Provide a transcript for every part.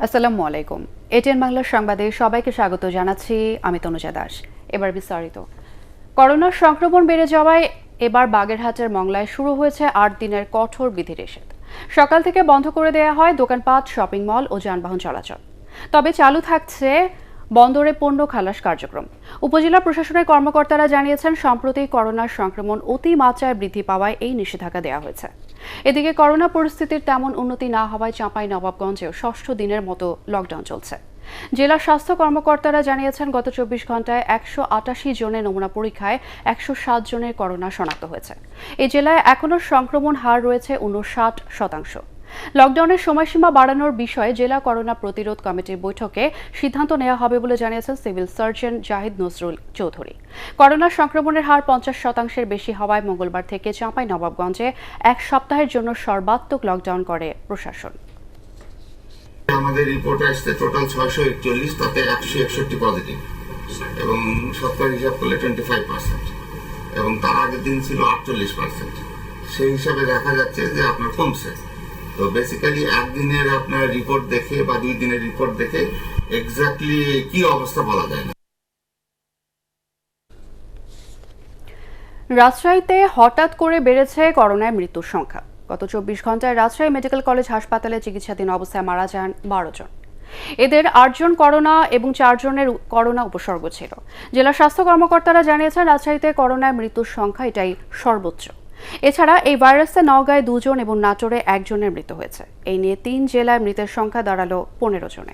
আসসালামু আলাইকুম। এটিএন বাংলার সংবাদে সবাইকে স্বাগত জানাচ্ছি। আমি তনুজা দাস। এবার বিস্তারিত। করোনার সংক্রমণ বেড়ে যাওয়ায় এবার বাগেরহাটের মংলায় শুরু হয়েছে ৮ দিনের কঠোর বিধিনিষেধ। সকাল থেকে বন্ধ করে দেওয়া হয় দোকানপাট, শপিং মল ও যানবাহন চলাচল। তবে চালু থাকছে বন্দরে পণ্য খালাস কার্যক্রম। উপজেলা প্রশাসনের কর্মকর্তারা জানিয়েছেন, সম্প্রতি করোনার সংক্রমণ অতিমাত্রায় বৃদ্ধি পাওয়ায় এই নিষেধাজ্ঞা দেওয়া হয়েছে। এদিকে করোনা পরিস্থিতির তেমন উন্নতি না হওয়ায় চাঁপাইনবাবগঞ্জেও ষষ্ঠ দিনের মতো লকডাউন চলছে। জেলা স্বাস্থ্য কর্মকর্তারা জানিয়েছেন, গত ২৪ ঘন্টায় ১৮৮ জনের নমুনা পরীক্ষায় ১০৭ জনের করোনা শনাক্ত হয়েছে। এই জেলায় এখনও সংক্রমণ হার রয়েছে ৫৯%। লকডাউনের সময়সীমা বাড়ানোর বিষয়ে জেলা করোনা প্রতিরোধ কমিটির বৈঠকে সিদ্ধান্ত নেওয়া হবে বলে জানিয়েছেন civil surgeon Zahid Nazrul Chowdhury. Corona সংক্রমণের হার ৫০%-এর বেশি হওয়ায় মঙ্গলবার থেকে চাঁপাইনবাবগঞ্জে এক সপ্তাহের জন্য সর্বাত্মক লকডাউন করে প্রশাসন। আমাদের রিপোর্ট আসছে টোটাল ৬৪১, তাতে ১৬১ পজিটিভ এবং শতকরা হিসাব করলে 25%, এবং তার আগের দিন ছিল ৪৮%। সেই হিসাবে দেখা যাচ্ছে যে আপনার কমছে। তো বেসিক্যালি একদিনের আপনার রিপোর্ট দেখে বা ২ দিনের রিপোর্ট দেখে এক্স্যাক্টলি কি অবস্থা বলা যায় না। রাজশাহীতে হঠাৎ করে বেড়েছে করোনায় মৃত্যুর সংখ্যা। গত ২৪ ঘন্টায় রাজশাহী মেডিকেল কলেজ হাসপাতালে চিকিৎসাধীন অবস্থায় মারা যান ১২ জন। এদের ৮ জন করোনা এবং ৪ জনের করোনা উপসর্গ ছিল। জেলা স্বাস্থ্য কর্মকর্তারা জানিয়েছেন, রাজশাহীতে করোনায় মৃত্যুর সংখ্যা এটাই সর্বোচ্চ। এছাড়া এই ভাইরাসে নওগাঁয় ২ জন এবং নাটোরে ১ জনের মৃত্যু হয়েছে। এই নিয়ে ৩ জেলায় মৃতের সংখ্যা দাঁড়ালো ১৫ জনে।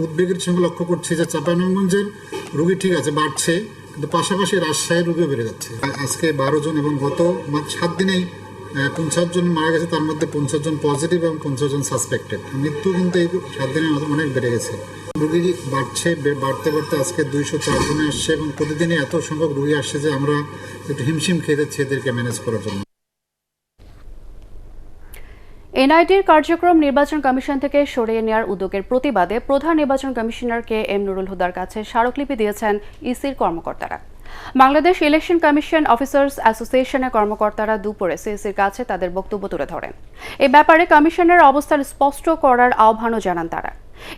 উদ্বেগের সঙ্গে লক্ষ্য করছি যে চাঁপাইনবাবগঞ্জের রোগী ঠিক আছে, বাড়ছে, কিন্তু পাশাপাশি রাজশাহীর রোগী বেড়ে যাচ্ছে। আজকে ১২ জন এবং গত ৭ দিনেই ৫০ জন মারা গেছে, তার মধ্যে ৫০ জন পজিটিভ এবং ৫০ জন সাসপেক্টেড। মৃত্যু কিন্তু এই ৭ দিনে অনেক বেড়ে গেছে। রোগী বাড়ছে, বাড়তে বাড়তে আজকে ২০৪ জনে আসছে এবং প্রতিদিনই এত সংখ্যক রোগী আসছে যে আমরা একটু হিমশিম খেয়ে যাচ্ছি এদেরকে ম্যানেজ করার জন্য। এনআইডির কার্যক্রম নির্বাচন কমিশন থেকে সরিয়ে নেওয়ার উদ্যোগের প্রতিবাদে প্রধান নির্বাচন কমিশনার কে এম নুরুল হুদার কাছে স্মারকলিপি দিয়েছেন ইসির কর্মকর্তারা। বাংলাদেশ ইলেকশন কমিশন অফিসার্স অ্যাসোসিয়েশনের কর্মকর্তারা দুপুরে সিইসির কাছে তাদের বক্তব্য তুলে ধরেন। এই ব্যাপারে কমিশনের অবস্থান স্পষ্ট করার আহ্বানও জানান তারা।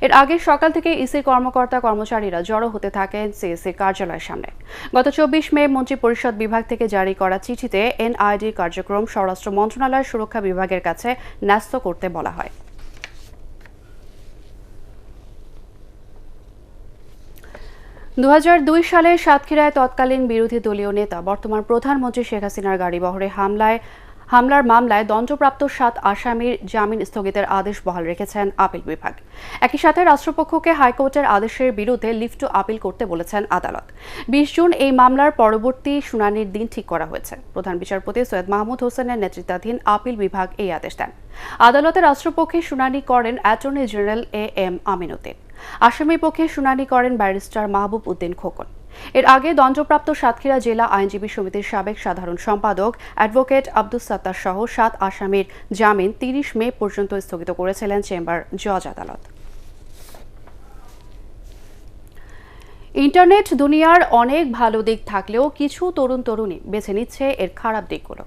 এর আগে সকাল থেকে ইসির কর্মকর্তা কর্মচারীরা জড়ো হতে থাকেন সিইসির কার্যালয়ের সামনে। গত ২৪ মে মন্ত্রী পরিষদ বিভাগ থেকে জারি করা চিঠিতে এনআইডি কার্যক্রম স্বরাষ্ট্র মন্ত্রণালয়ের সুরক্ষা বিভাগের কাছে ন্যস্ত করতে বলা হয়। ২০০২ সালে সাতক্ষীরায় তৎকালীন বিরোধী দলীয় নেতা বর্তমান প্রধানমন্ত্রী শেখ হাসিনার গাড়িবহরে হামলার মামলায় দণ্ডপ্রাপ্ত ৭ আসামির জামিন স্থগিতের আদেশ বহাল রেখেছেন আপিল বিভাগ। একই সাথে রাষ্ট্রপক্ষকে হাইকোর্টের আদেশের বিরুদ্ধে লিভ টু আপিল করতে বলেছেন আদালত। ২০ জুন এই মামলার পরবর্তী শুনানির দিন ঠিক করা হয়েছে। প্রধান বিচারপতি সৈয়দ মাহমুদ হোসেনের নেতৃত্বাধীন আপিল বিভাগ এই আদেশ দেন। আদালতে রাষ্ট্রপক্ষে শুনানি করেন attorney general A M Aminuddin. আসামি পক্ষে শুনানি করেন ব্যারিস্টার মাহবুব উদ্দিন খোকন। এর আগে দণ্ডপ্রাপ্ত সাতক্ষীরা জেলা আইনজীবী সমিতির সাবেক সাধারণ সম্পাদক অ্যাডভোকেট আব্দুস সাত্তার সহ ৭ আসামির জামিন ৩০ মে পর্যন্ত স্থগিত করেছিলেন চেম্বার জজ আদালত। ইন্টারনেট দুনিয়ার অনেক ভালো দিক থাকলেও কিছু তরুণ তরুণী বেছে নিচ্ছে এর খারাপ দিকগুলো।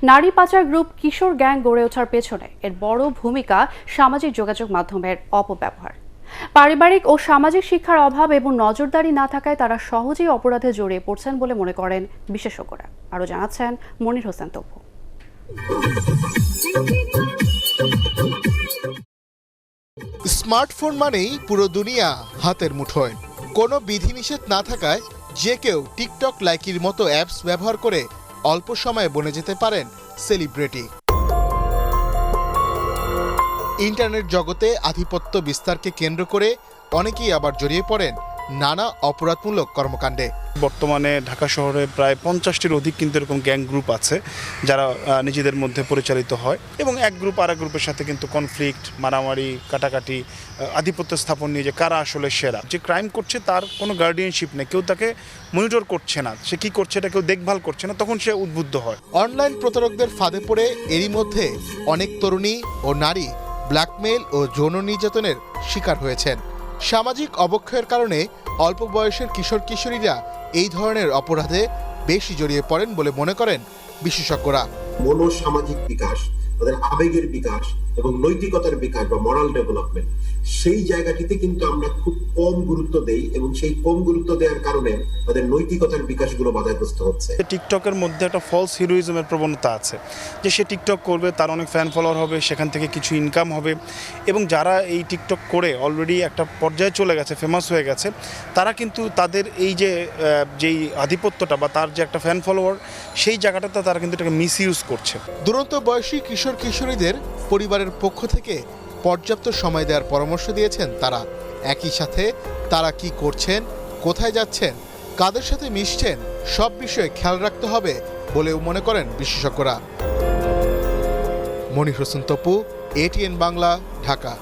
নারী পাচার গ্রুপ, কিশোর গ্যাং গড়ে ওঠার পেছনে এর বড় ভূমিকা সামাজিক যোগাযোগ মাধ্যমের অপব্যবহার। পারিবারিক ও সামাজিক শিক্ষার অভাব এবং নজরদারি না থাকায় তারা সহজেই অপরাধে জড়িয়ে পড়ছেন বলে মনে করেন বিশেষজ্ঞরা। আরও জানাচ্ছেন মনির হোসেন তপু। স্মার্টফোন মানেই পুরো দুনিয়া হাতের মুঠোয়। কোনো বিধিনিষেধ না থাকায় যে কেউ টিকটক, লাইকির মতো অ্যাপস ব্যবহার করে অল্প সময়ে বনে যেতে পারেন সেলিব্রিটি। ইন্টারনেট জগতে আধিপত্য বিস্তারকে কেন্দ্র করে অনেকেই আবার জড়িয়ে পড়েন নানা অপরাধমূলক কর্মকাণ্ডে। বর্তমানে ঢাকা শহরে প্রায় ৫০টির অধিক কিন্তু এরকম গ্যাং গ্রুপ আছে যারা নিজেদের মধ্যে পরিচালিত হয় এবং এক গ্রুপ আর এক গ্রুপের সাথে কিন্তু কনফ্লিক্ট, মারামারি, কাটাকাটি, আধিপত্য স্থাপন নিয়ে যে কারা আসলে সেরা। যে ক্রাইম করছে তার কোনো গার্ডিয়ানশিপ নেই, কেউ তাকে মনিটর করছে না, সে কি করছে এটা কেউ দেখভাল করছে না, তখন সে উদ্বুদ্ধ হয়। অনলাইন প্রতারকদের ফাঁদে পড়ে এরই মধ্যে অনেক তরুণী ও নারী ব্ল্যাকমেইল ও যৌন নির্যাতনের শিকার হয়েছেন। সামাজিক অবক্ষয়ের কারণে অল্প বয়সের কিশোর কিশোরীরা এই ধরনের অপরাধে বেশি জড়িয়ে পড়েন বলে মনে করেন বিশেষজ্ঞরা। মনোসামাজিক বিকাশ তাদের আবেগের বিকাশ এবং নৈতিকতার বিকাশ বা মরাল ডেভেলপমেন্ট, সেই জায়গাটিতে কিন্তু আমরা খুব কম গুরুত্ব দেই এবং সেই কম গুরুত্ব দেওয়ার কারণে তাদের নৈতিকতার বিকাশগুলো বাধাগ্রস্ত হচ্ছে। টিকটকের মধ্যে একটা ফলস হিরোইজমের প্রবণতা আছে, যে সে টিকটক করবে, তার অনেক ফ্যান ফলোয়ার হবে, সেখান থেকে কিছু ইনকাম হবে, এবং যারা এই টিকটক করে অলরেডি একটা পর্যায়ে চলে গেছে, ফেমাস হয়ে গেছে, তারা কিন্তু তাদের এই যে যেই আধিপত্যটা বা তার যে একটা ফ্যান ফলোয়ার, সেই জায়গাটাতে তারা কিন্তু এটাকে মিসইউজ করছে। দুরন্ত বয়সী কিশোর কিশোরীদের পরিবারের পক্ষ থেকে পর্যাপ্ত সময় দেওয়ার পরামর্শ দিয়েছেন তারা। একই সাথে তারা কি করছেন, কোথায় যাচ্ছেন, কাদের সাথে মিশছেন, সব বিষয়ে খেয়াল রাখতে হবে বলেও মনে করেন বিশেষজ্ঞরা। মনির হোসেন তপু, এটিএন বাংলা, ঢাকা।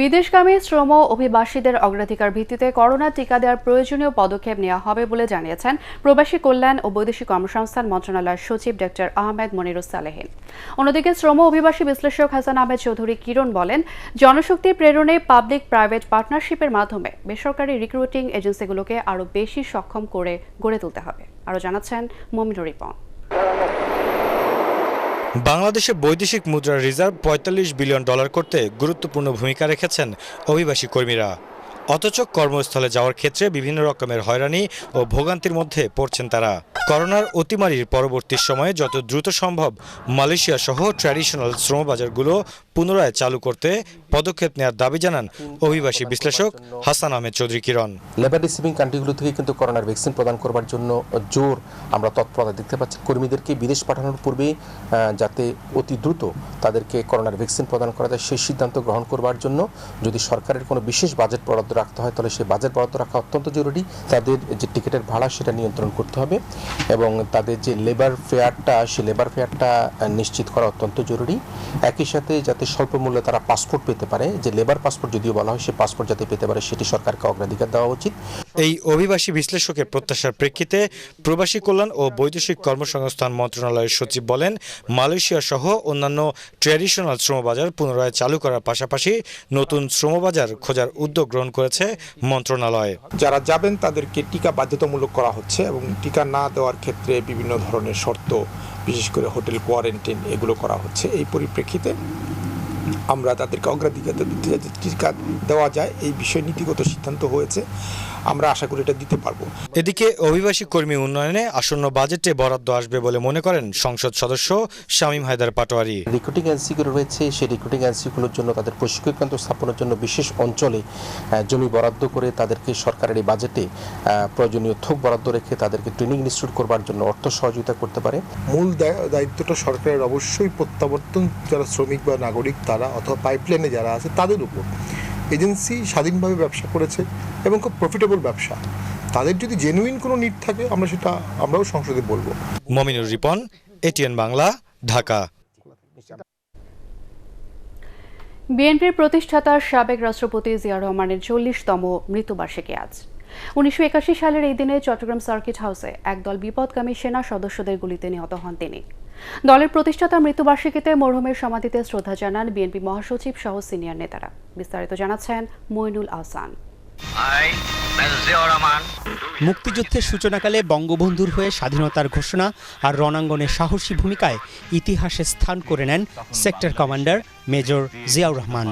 বিদেশগামী শ্রম অভিবাসীদের অগ্রাধিকার ভিত্তিতে করোনা টিকা দেওয়ার প্রয়োজনীয় পদক্ষেপ নেওয়া হবে বলে জানিয়েছেন প্রবাসী কল্যাণ ও বৈদেশিক কর্মসংস্থান মন্ত্রণালয়ের সচিব ডক্টর আহমেদ মনিরুস সালেহীন। অন্যদিকে শ্রম অভিবাসী বিশ্লেষক হাসান আহমেদ চৌধুরী কিরণ বলেন, জনশক্তি প্রেরণে পাবলিক প্রাইভেট পার্টনারশিপের মাধ্যমে বেসরকারি রিক্রুটিং এজেন্সিগুলোকে আরও বেশি সক্ষম করে গড়ে তুলতে হবে। আরও জানাচ্ছেন মমিনুর রিপন। বাংলাদেশে বৈদেশিক মুদ্রার রিজার্ভ $45 বিলিয়ন করতে গুরুত্বপূর্ণ ভূমিকা রেখেছেন অভিবাসী কর্মীরা। অথচ কর্মস্থলে যাওয়ার ক্ষেত্রে বিভিন্ন রকমের হয়রানি ও ভোগান্তির মধ্যে পড়ছেন তারা। করোনার অতিমারির পরবর্তী সময়ে যত দ্রুত সম্ভব মালয়েশিয়া সহ ট্র্যাডিশনাল শ্রমবাজারগুলো পুনরায় চালু করতে পদক্ষেপ নেওয়ার দাবি জানান অভিবাসী বিশ্লেষক হাসান আহমেদ চৌধুরী কিরণ। লেবার রিসিভিং কান্ট্রিগুলো থেকে কিন্তু করোনার ভ্যাকসিন প্রদান করবার জন্য জোর আমরা তৎপরতা দেখতে পাচ্ছি। কর্মীদেরকে বিদেশ পাঠানোর পূর্বে যাতে অতি দ্রুত তাদেরকে করোনার ভ্যাকসিন প্রদান করা যায় সেই সিদ্ধান্ত গ্রহণ করবার জন্য যদি সরকারের কোনো বিশেষ বাজেট বরাদ্দ রাখতে হয় তাহলে সেই বাজেট বরাদ্দ রাখা অত্যন্ত জরুরি। তাদের যে টিকিটের ভাড়া সেটা নিয়ন্ত্রণ করতে হবে এবং তাদের যে লেবার ফেয়ারটা সেই লেবার ফেয়ারটা নিশ্চিত করা অত্যন্ত জরুরি। একই সাথে যাতে স্বল্প মূল্যে তারা পাসপোর্ট পেতে পারে, যে লেবার পাসপোর্ট যদিও বলা হয়, সেই পাসপোর্ট যাতে পেতে পারে সেটি সরকারকে অগ্রাধিকার দেওয়া উচিত। এই অভিবাসী বিশ্লেষকের প্রত্যাশার প্রেক্ষিতে প্রবাসী কল্যাণ ও বৈদেশিক কর্মসংস্থান মন্ত্রণালয়ের সচিব বলেন, মালয়েশিয়া সহ অন্যান্য ট্র্যাডিশনাল শ্রমবাজার পুনরায় চালু করার পাশাপাশি নতুন শ্রমবাজার খোঁজার উদ্যোগ গ্রহণ করেছে মন্ত্রণালয়। যারা যাবেন তাদেরকে টিকা বাধ্যতামূলক করা হচ্ছে এবং টিকা না দেওয়ার ক্ষেত্রে বিভিন্ন ধরনের শর্ত, বিশেষ করে হোটেল কোয়ারেন্টাইন, এগুলো করা হচ্ছে। এই পরিপ্রেক্ষিতে আমরা তাদেরকে অগ্রাধিকার দিতে যাচ্ছি, টিকা দেওয়া যায় এই বিষয়ে নীতিগত সিদ্ধান্ত হয়েছে, আমরা আশা করি এটা দিতে পারবো। এদিকে অভিবাসী কর্মী উন্নয়নে আসন্ন বাজেটে বরাদ্দ আসবে বলে মনে করেন সংসদ সদস্য শামীম হায়দার পাটোয়ারি। রিক্রুটিং এজেন্সিগুলো রয়েছে, সেই রিক্রুটিং এজেন্সিগুলোর জন্য তাদের প্রশিক্ষণ কেন্দ্র স্থাপনের জন্য বিশেষ অঞ্চলে জমি বরাদ্দ করে তাদেরকে সরকারের এই বাজেটে প্রয়োজনীয় থোক বরাদ্দ রেখে তাদেরকে ট্রেনিং ইনস্টিটিউট করবার জন্য অর্থ সহযোগিতা করতে পারে। মূল দায়িত্বটা সরকারের অবশ্যই প্রত্যাবর্তন যারা শ্রমিক বা নাগরিক তারা অথবা পাইপলাইনে যারা আছে তাদের উপর। এজেন্সি স্বাধীনভাবে ব্যবসা করেছে এবং খুব প্রফিটেবল ব্যবসা। তাদের যদি জেনুইন কোনো নিড থাকে আমরাও সংসদে বলবো। মমিনুর রিপন, এটিএন বাংলা, ঢাকা। বিএনপির প্রতিষ্ঠাতা সাবেক রাষ্ট্রপতি জিয়াউর রহমানের 40তম মৃত্যুবার্ষিকী আজ। 1981 সালের এই দিনে চট্টগ্রাম সার্কিট হাউসে একদল বিপদগামী সেনা সদস্যদের গুলিতে নিহত হন তিনি। দলের প্রতিষ্ঠাতা মৃত্যুবার্ষিকীতে মরহুমের সমাধিতে শ্রদ্ধা জানান বিএনপি মহাসচিব সহ সিনিয়র নেতারা। বিস্তারিত জানাচ্ছেন মইনুল আহসান। মুক্তিযুদ্ধের সূচনাকালে বঙ্গবন্ধুর হয়ে স্বাধীনতার ঘোষণা আর রণাঙ্গনের সাহসী ভূমিকায় ইতিহাসে স্থান করে নেন sector commander major Ziaur Rahman.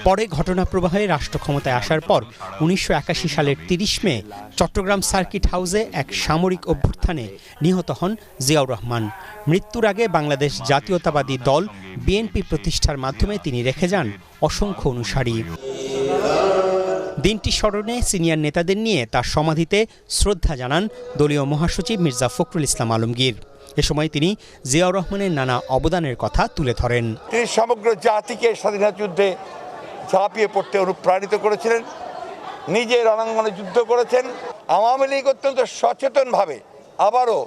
পরে ঘটনা প্রবাহে রাষ্ট্র ক্ষমতায় আসার পর 1981 সালের 30 মে চট্টগ্রাম সার্কিট হাউসে এক সামরিক অভ্যুত্থানে নিহত হন জিয়াউর রহমান। মৃত্যুর আগে বাংলাদেশ জাতীয়তাবাদী দল বিএনপি প্রতিষ্ঠার মাধ্যমে তিনি রেখে যান অসংখ্য অনুসারী। দিনটি স্মরণে সিনিয়র নেতাদের নিয়ে তার সমাধিতে শ্রদ্ধা জানান দলীয় মহাসচিব মির্জা ফখরুল ইসলাম আলমগীর। এ সময় তিনি জিয়াউর রহমানের নানা অবদানের কথা তুলে ধরেন। তিনি সমগ্র জাতিকে স্বাধীনতা যুদ্ধে ঝাঁপিয়ে পড়তে অনুপ্রাণিত করেছিলেন, নিজে রণাঙ্গনে যুদ্ধ করেছেন। আওয়ামী লীগ অত্যন্ত সচেতনভাবে আবারও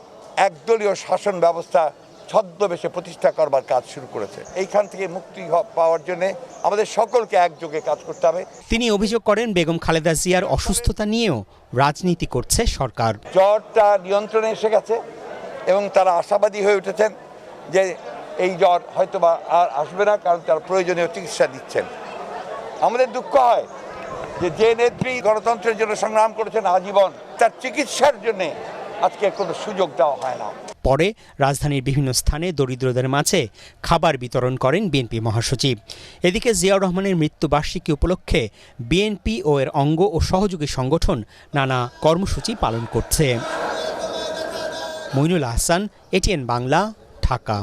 একদলীয় শাসন ব্যবস্থা ছদ্মবেশে প্রতিষ্ঠা করবার কাজ শুরু করেছে। এইখান থেকে মুক্তি পাওয়ার জন্য আমাদের সকলকে একযোগে কাজ করতে হবে। তিনি অভিযোগ করেন বেগম খালেদা জিয়ার অসুস্থতা নিয়েও রাজনীতি করছে সরকার। জ্বরটা নিয়ন্ত্রণে এসে গেছে এবং তারা আশাবাদী হয়ে উঠেছেন যে এই জ্বর হয়তোবা আর আসবে না, কারণ তারা প্রয়োজনীয় চিকিৎসা দিচ্ছেন। আমাদের দুঃখ হয় যে নেত্রী গণতন্ত্রের জন্য সংগ্রাম করেছেন আজীবন, তার চিকিৎসার জন্যে আজকে কোনো সুযোগ দেওয়া হয় না। পরে রাজধানীর বিভিন্ন স্থানে দরিদ্রদের মাঝে খাবার বিতরণ করেন বিএনপি মহাসচিব। এদিকে জিয়াউর রহমানের মৃত্যুবার্ষিকী উপলক্ষে বিএনপি ও এর অঙ্গ ও সহযোগী সংগঠন নানা কর্মসূচি পালন করছে। মইনুল আহসান, এটিএন বাংলা, ঢাকা।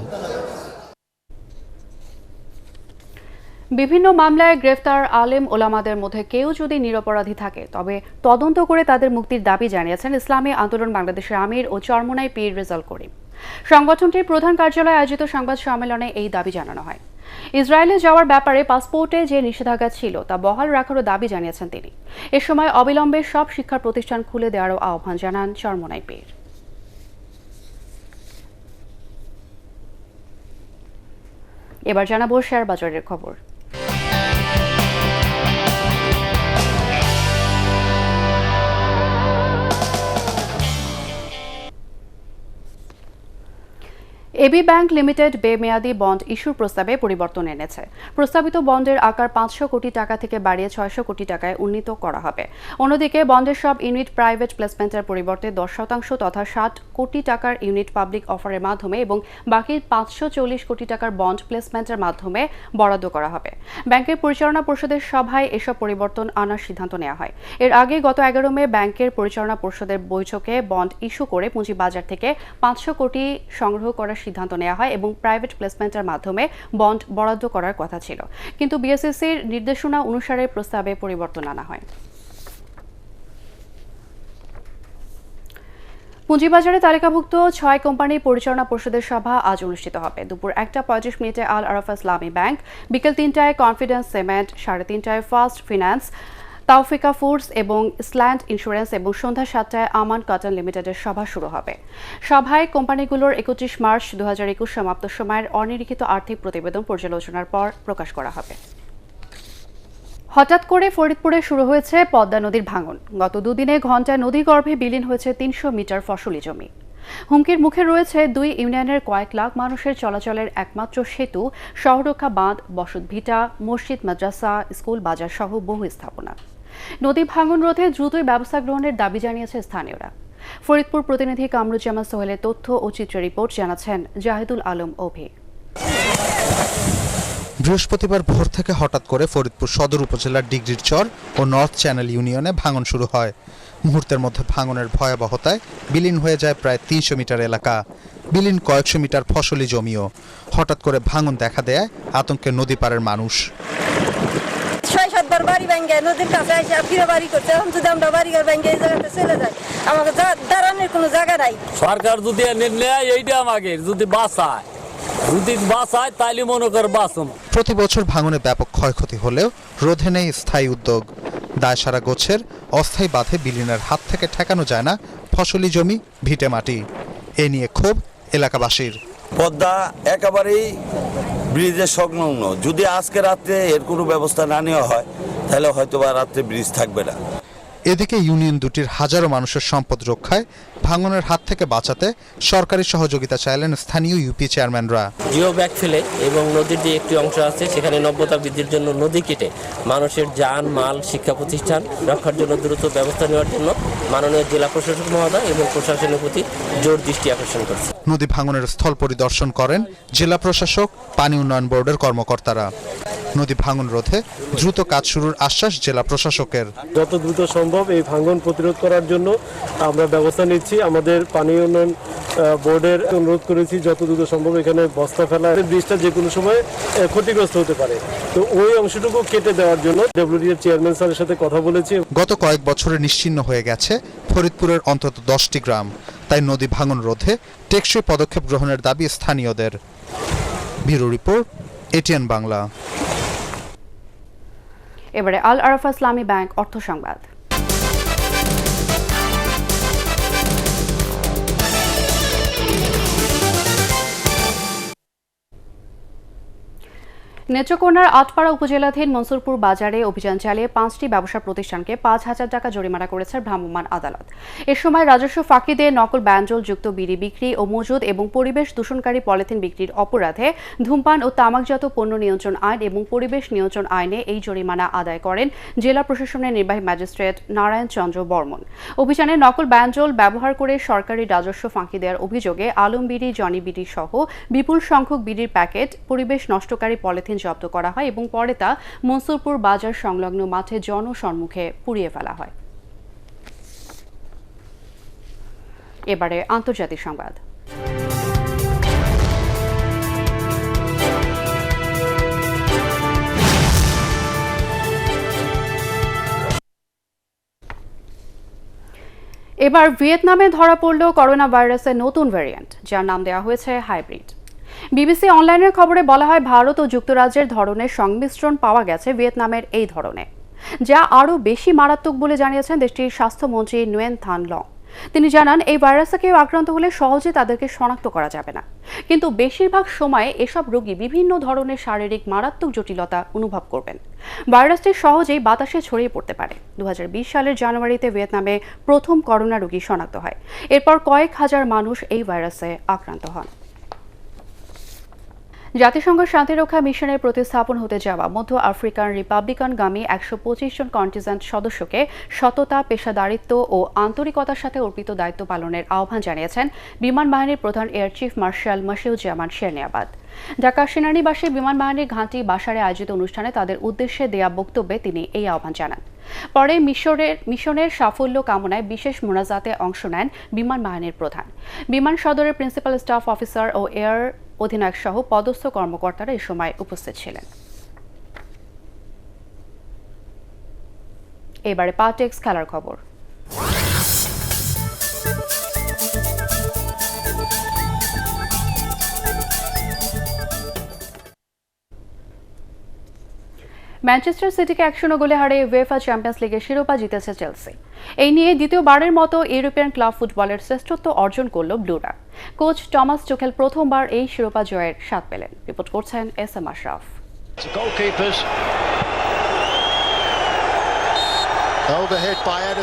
বিভিন্ন মামলায় গ্রেফতার আলেম ওলামাদের মধ্যে কেউ যদি নিরপরাধী থাকে তবে তদন্ত করে তাদের মুক্তির দাবি জানিয়েছেন ইসলামী আন্দোলন বাংলাদেশের আমির ও চরমোনাই পীর রেজাউল করিম। সংগঠনটির প্রধান কার্যালয়ে আয়োজিত সংবাদ সম্মেলনে এই দাবি জানানো হয়। ইসরায়েলে যাওয়ার ব্যাপারে পাসপোর্টে যে নিষেধাজ্ঞা ছিল তা বহাল রাখারও দাবি জানিয়েছেন তিনি। এ সময় অবিলম্বে সব শিক্ষা প্রতিষ্ঠান খুলে দেওয়ারও আহ্বান জানান চরমোনাই পীর। এবার জানাবো শেয়ার বাজারের খবর। এবি ব্যাংক লিমিটেড বেমেয়াদি বন্ড ইস্যুর প্রস্তাবে পরিবর্তন এনেছে। প্রস্তাবিত বন্ডের আকার 500 কোটি টাকা থেকে বাড়িয়ে 600 কোটি টাকায় উন্নীত করা হবে। অন্যদিকে বন্ডের সব ইউনিট প্রাইভেট প্লেসমেন্টের পরিবর্তে 10% তথা 60 কোটি টাকার ইউনিট পাবলিক অফারের মাধ্যমে এবং বাকি 540 কোটি টাকার বন্ড প্লেসমেন্টের মাধ্যমে বরাদ্দ করা হবে। ব্যাংকের পরিচালনা পর্ষদের সভায় এসব পরিবর্তন আনার সিদ্ধান্ত নেওয়া হয়। এর আগে গত 11 মে ব্যাংকের পরিচালনা পর্ষদের বৈঠকে বন্ড ইস্যু করে পুঁজিবাজার থেকে 500 কোটি সংগ্রহ করার সিদ্ধান্ত নেওয়া হয় এবং প্রাইভেট প্লেসমেন্টের মাধ্যমে বন্ড বরাদ্দ করার কথা ছিল, কিন্তু বিএসইসির নির্দেশনা অনুসারে প্রস্তাবে পরিবর্তন আনা হয়। পুঁজিবাজারে তালিকাভুক্ত 6 কোম্পানির পরিচালনা পর্ষদের সভা আজ অনুষ্ঠিত হবে। দুপুর 1:35 আল আরাফা ইসলামী ব্যাংক, বিকেল 3টায় কনফিডেন্স সিমেন্ট, 3:30টায় ফার্স্ট ফিন্যান্স, তাওফিকা ফুডস এবং স্ল্যান্ড ইন্স্যুরেন্স এবং সন্ধ্যা 7টায় আমান কটন লিমিটেডের সভা শুরু হবে। সভায় কোম্পানিগুলোর 31 মার্চ 2021 সমাপ্ত সময়ের অনিরীক্ষিত আর্থিক প্রতিবেদন পর্যালোচনার পর প্রকাশ করা হবে। হঠাৎ করে ফরিদপুরে শুরু হয়েছে পদ্মা নদীর ভাঙন। গত দুদিনে ঘণ্টায় নদীগর্ভে বিলীন হয়েছে 300 মিটার ফসলি জমি। হুমকির মুখে রয়েছে 2 ইউনিয়নের কয়েক লাখ মানুষের চলাচলের একমাত্র সেতু, শহররক্ষা বাঁধ, বসতভিটা, মসজিদ, মাদ্রাসা, স্কুল, বাজার সহ বহু স্থাপনা। নদী ভাঙন রোধে দ্রুতই ব্যবস্থা গ্রহণের দাবি জানিয়েছে স্থানীয়রা। ফরিদপুর প্রতিনিধি কামরুজ্জামান সোহেলের তথ্য ও চিত্র রিপোর্ট জানাচ্ছেন জাহিদুল আলম অভি। বৃহস্পতিবার ভোর থেকে হঠাৎ করে ফরিদপুর সদর উপজেলার ডিগ্রির চর ও নর্থ চ্যানেল ইউনিয়নে ভাঙন শুরু হয়। মুহূর্তের মধ্যে ভাঙনের ভয়াবহতায় বিলীন হয়ে যায় প্রায় 300 মিটার এলাকা, বিলীন কয়েকশো মিটার ফসলি জমিও। হঠাৎ করে ভাঙন দেখা দেয় আতঙ্কে নদী পাড়ের মানুষ। 6-7 বাড়ি ভেঙে নদীর কাছে এসে ফিরে বাড়ি করছে। এখন যদি আমরা বাড়ি ঘর ভেঙে এই জায়গাতে চলে যাই, আমাকে দাঁড়ানোর কোনো জায়গা নাই। সরকার যদি নেয় এইটা আমাকে যদি বাঁচায় তাইলে মনে কর বাঁচুন। প্রতি বছর ভাঙনে ব্যাপক ক্ষয়ক্ষতি হলেও রোধে নেই স্থায়ী উদ্যোগ। দায়সারা গোছের অস্থায়ী বাঁধে বিলীনের হাত থেকে ঠেকানো যায় না ফসলি জমি, ভিটে মাটি। এ নিয়ে ক্ষোভ এলাকাবাসীর। পদ্মা একেবারেই ব্রিজের সংলগ্ন, যদি আজকে রাত্রে এর কোনো ব্যবস্থা না নেওয়া হয় তাহলে হয়তো বা রাত্রে ব্রিজ থাকবে না। এদিকে ইউনিয়ন দুটির হাজারো মানুষের সম্পদ রক্ষায় ভাঙনের হাত থেকে বাঁচাতে সরকারি সহযোগিতা চাইলেন স্থানীয় ইউপি চেয়ারম্যানরা। জিও ব্যাগ ফেলে এবং নদীর যে একটি অংশ আছে সেখানে নব্যতা বৃদ্ধির জন্য নদী কেটে মানুষের যান মাল, শিক্ষা প্রতিষ্ঠান রক্ষার জন্য দ্রুত ব্যবস্থা নেওয়ার জন্য মাননীয় জেলা প্রশাসক মহোদয় এবং প্রশাসনের প্রতি জোর দৃষ্টি আকর্ষণ করছে। নদী ভাঙনের স্থল পরিদর্শন করেন জেলা প্রশাসক, পানি উন্নয়ন বোর্ডের কর্মকর্তারা। নদী ভাঙন রোধে দ্রুত কাজ শুরুর আশ্বাস জেলা প্রশাসকের। যত দ্রুত সম্ভব এই ভাঙন প্রতিরোধ করার জন্য আমরা ব্যবস্থা নিচ্ছি। আমাদের পানি উন্নয়ন বোর্ডের অনুরোধ করেছি যত দ্রুত সম্ভব এখানে বস্তা ফেলা, ব্রিজটা যে কোনো সময় ক্ষতিগ্রস্ত হতে পারে, তো ওই অংশটুকু কেটে দেওয়ার জন্য ডব্লিউডিএর চেয়ারম্যান স্যারের সাথে কথা বলেছি। গত কয়েক বছরে নিশ্চিহ্ন হয়ে গেছে ফরিদপুরের অন্তত 10টি গ্রাম। তাই নদী ভাঙন রোধে টেকসই পদক্ষেপ গ্রহণের দাবি স্থানীয়দের। Bureau report, ATN Bangla. এবারে আল আরাফা ইসলামী ব্যাংক অর্থ সংবাদ। নেত্রকোনার আটপাড়া উপজেলাধীন মনসুরপুর বাজারে অভিযান চালিয়ে 5টি ব্যবসা প্রতিষ্ঠানকে 5,000 টাকা জরিমানা করেছে ভ্রাম্যমাণ আদালত। এ সময় রাজস্ব ফাঁকি দিয়ে নকল ব্যঞ্জল যুক্ত বিড়ি বিক্রি ও মজুদ এবং পরিবেশ দূষণকারী পলিথিন বিক্রির অপরাধে ধূমপান ও তামাকজাত পণ্য নিয়ন্ত্রণ আইন এবং পরিবেশ নিয়ন্ত্রণ আইনে এই জরিমানা আদায় করেন জেলা প্রশাসনের নির্বাহী ম্যাজিস্ট্রেট নারায়ণ চন্দ্র বর্মন। অভিযানে নকল ব্যঞ্জল ব্যবহার করে সরকারি রাজস্ব ফাঁকি দেওয়ার অভিযোগে আলম বিড়ি, জনি বিড়ি সহ বিপুল সংখ্যক বিড়ির প্যাকেট, পরিবেশ নষ্টকারী পলিথিন জব্দ করা হয় এবং পরে তা মনসুরপুর বাজার সংলগ্ন মাঠে জনসম্মুখে পুড়িয়ে ফেলা হয়। এবারে আন্তর্জাতিক সংবাদ। এবার ভিয়েতনামে ধরা পড়ল করোনা ভাইরাসের নতুন ভ্যারিয়েন্ট, যার নাম দেওয়া হয়েছে হাইব্রিড। বিবিসি অনলাইনের খবরে বলা হয়, ভারত ও যুক্তরাজ্যের ধরনের সংমিশ্রণ পাওয়া গেছে ভিয়েতনামের এই ধরনে, যা আরও বেশি মারাত্মক বলে জানিয়েছেন দেশটির স্বাস্থ্যমন্ত্রী নুয়েন থান লং। তিনি জানান, এই ভাইরাসে কেউ আক্রান্ত হলে সহজে তাদেরকে শনাক্ত করা যাবে না, কিন্তু বেশিরভাগ সময়ে এসব রোগী বিভিন্ন ধরনের শারীরিক মারাত্মক জটিলতা অনুভব করবেন। ভাইরাসটি সহজেই বাতাসে ছড়িয়ে পড়তে পারে। 2020 সালের জানুয়ারিতে ভিয়েতনামে প্রথম করোনা রোগী শনাক্ত হয়। এরপর কয়েক হাজার মানুষ এই ভাইরাসে আক্রান্ত হন। জাতিসংঘ শান্তিরক্ষা মিশনের প্রতিস্থাপন হতে যাওয়া মধ্য আফ্রিকান রিপাবলিকানগামী 125 জন কন্টিনজেন্ট সদস্যকে সততা, পেশাদারিত্ব ও আন্তরিকতার সাথে অর্পিত দায়িত্ব পালনের আহ্বান জানিয়েছেন বিমান বাহিনীর প্রধান air chief marshal Mashiuzzaman Serniabat. Dhaka সেনানিবাসে বিমান বাহিনীর ঘাঁটি বাসারে আয়োজিত অনুষ্ঠানে তাদের উদ্দেশ্যে দেয়া বক্তব্যে তিনি এই আহ্বান জানান। পরে মিশনের সাফল্য কামনায় বিশেষ মোনাজাতে অংশ নেন বিমান বাহিনীর প্রধান। বিমান সদরের প্রিন্সিপাল স্টাফ অফিসার ও এয়ার অধিনায়ক সহ পদস্থ কর্মকর্তারা এ সময় উপস্থিত ছিলেন। এবারে পার্টেক্স খেলার খবর। ম্যানচেস্টার সিটিকে 1-0 গোলে হারিয়ে উয়েফা চ্যাম্পিয়ন্স লিগের শিরোপা জিতেছে চেলসি। এই নিয়ে দ্বিতীয়বারের মতো ইউরোপিয়ান ক্লাব ফুটবলের শ্রেষ্ঠত্ব অর্জন করল ব্লুরা। কোচ টমাস টুখেল প্রথমবার এই শিরোপা জয়ের স্বাদ পেলেন। রিপোর্ট করছেন এস.এম. আশরাফ।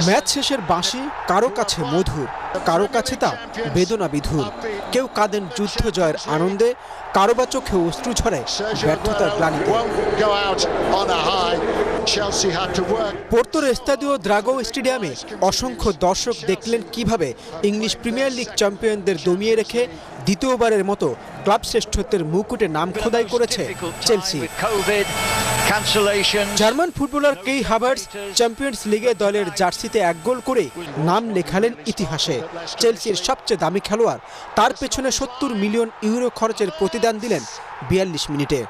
ম্যাচ শেষের বাঁশি কারো কাছে মধুর, কারো কাছে তা বেদনা বিধুর। কেউ কাঁদেন যুদ্ধ জয়ের আনন্দে, কারো বা চোখে অশ্রু ঝরে ব্যর্থতার গ্লানিতে। পোর্তোর এস্তাদিও দ্রাগো স্টেডিয়ামে অসংখ্য দর্শক দেখলেন কিভাবে ইংলিশ প্রিমিয়ার লিগ চ্যাম্পিয়নদের দমিয়ে রেখে দ্বিতীয়বারের মতো ক্লাব শ্রেষ্ঠত্বের মুকুটে নাম খোদাই করেছে চেলসি। জার্মান ফুটবলার কেই হাভার্টস চ্যাম্পিয়ন্স লিগে দলের জার্সিতে 1 গোল করে নাম লেখালেন ইতিহাসে। চেলসির সবচেয়ে দামি খেলোয়াড়, তার পেছনে 70 মিলিয়ন ইউরো খরচের প্রতিদান দিলেন 42 মিনিটে।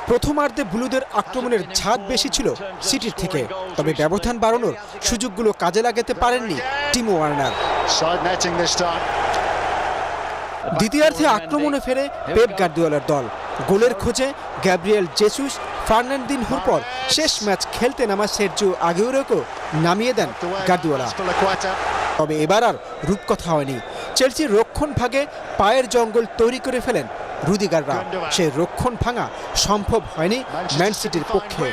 প্রথমার্ধে ব্লুদের আক্রমণের ঝাঁজ বেশি ছিল সিটির থেকে, তবে ব্যবধান বাড়ানোর সুযোগগুলো কাজে লাগাতে পারেননি টিমো ওয়ার্নার। দ্বিতীয়ার্ধে আক্রমণে ফেরে পেপ গার্দিওলার দল। গোলের খোঁজে গ্যাব্রিয়েল জেসুস, ফার্নান্ডিনহোর পর শেষ ম্যাচ খেলতে নামা সের্জিও আগুয়েরোকেও নামিয়ে দেন গার্দিওলা। তবে এবার আর রূপকথা হয়নি। চেলসির রক্ষণ ভাগে পায়ের জঙ্গল তৈরি করে ফেলেন রুদিগাররা। সে রক্ষণ ভাঙা সম্ভব হয়নি ম্যান সিটির পক্ষে।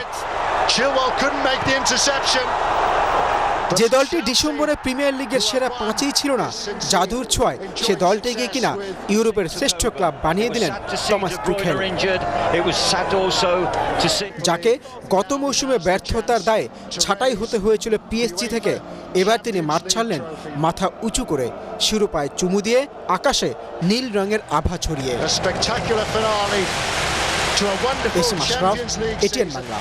যে দলটি ডিসেম্বরে প্রিমিয়ার লিগের সেরা 5-এই ছিল না, জাদুর ছোঁয়ায় সে দলটিকে কিনা ইউরোপের শ্রেষ্ঠ ক্লাব বানিয়ে দিলেন টমাস টুখেল, যাকে গত মৌসুমে ব্যর্থতার দায়ে ছাঁটাই হতে হয়েছিল পিএসজি থেকে। এবার তিনি মাঠ ছাড়লেন মাথা উঁচু করে, শিরোপায় চুমু দিয়ে আকাশে নীল রঙের আভা ছড়িয়ে। S M. Ashraf, ATN Bangla.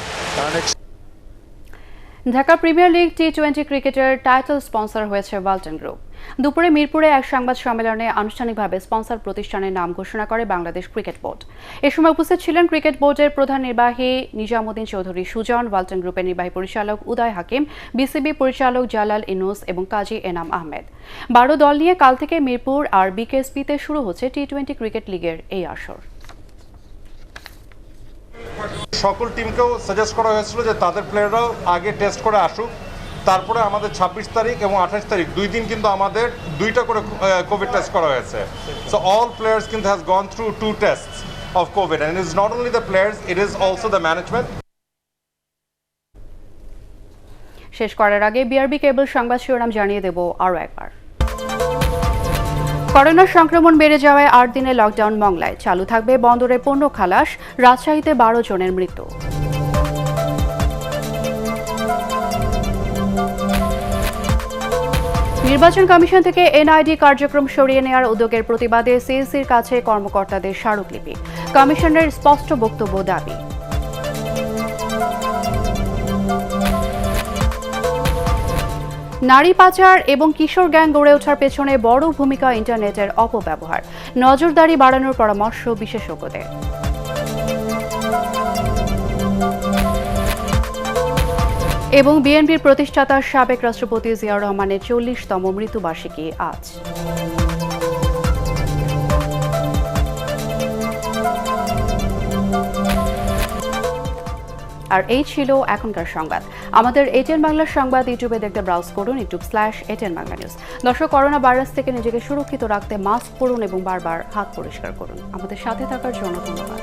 Dhaka premier league টি-20 ক্রিকেটের টাইটেল স্পন্সর হয়েছে ওয়ালটন গ্রুপ। দুপুরে মিরপুরে এক সংবাদ সম্মেলনে আনুষ্ঠানিকভাবে স্পন্সর প্রতিষ্ঠানের নাম ঘোষণা করে বাংলাদেশ ক্রিকেট বোর্ড। এ সময় উপস্থিত ছিলেন ক্রিকেট বোর্ডের প্রধান নির্বাহী নিজামুদ্দিন চৌধুরী সুজন, ওয়ালটন গ্রুপের নির্বাহী পরিচালক উদয় হাকিম, বিসিবি পরিচালক জালাল ইনুস এবং কাজী এনাম আহমেদ। 12 দল নিয়ে কাল থেকে মিরপুর আর বিকেএসপিতে শুরু হচ্ছে টি-20 ক্রিকেট লিগের এই আসর। সকল টিমকেও সাজেস্ট করা হয়েছিল যে তাদের প্লেয়াররাও আগে টেস্ট করে আসুক, তারপরে আমাদের 26 তারিখ এবং 28 তারিখ 2 দিন কিন্তু আমাদের 2টা করে কোভিড টেস্ট করা হয়েছে। সো অল প্লেয়ার্স কিন্তু has gone through 2 tests of covid and it is not only the players, it is also the management. শেষ করার আগে বিআরবি কেবল সংবাদ শিরোনাম জানিয়ে দেব আরও একবার। করোনার সংক্রমণ বেড়ে যাওয়ায় 8 দিনের লকডাউন মংলায়, চালু থাকবে বন্দরে পণ্য খালাস, রাজশাহীতে 12 জনের মৃত্যু। নির্বাচন কমিশন থেকে এনআইডি কার্যক্রম সরিয়ে নেওয়ার উদ্যোগের প্রতিবাদে সিইসির কাছে কর্মকর্তাদের স্মারকলিপি, কমিশনের স্পষ্ট বক্তব্য দাবি। নারী পাচার এবং কিশোর গ্যাং গড়ে ওঠার পেছনে বড় ভূমিকা ইন্টারনেটের অপব্যবহার, নজরদারি বাড়ানোর পরামর্শ বিশেষজ্ঞদের। এবং বিএনপির প্রতিষ্ঠাতা সাবেক রাষ্ট্রপতি জিয়াউর রহমানের 40তম মৃত্যুবার্ষিকী আজ। আর এই ছিল এখনকার সংবাদ। আমাদের এটিএন বাংলা সংবাদ ইউটিউবে দেখতে ব্রাউজ করুন youtube/ATN বাংলা নিউজ। দর্শক, করোনা ভাইরাস থেকে নিজেকে সুরক্ষিত রাখতে মাস্ক পরুন এবং বারবার হাত পরিষ্কার করুন। আমাদের সাথে থাকার জন্য ধন্যবাদ।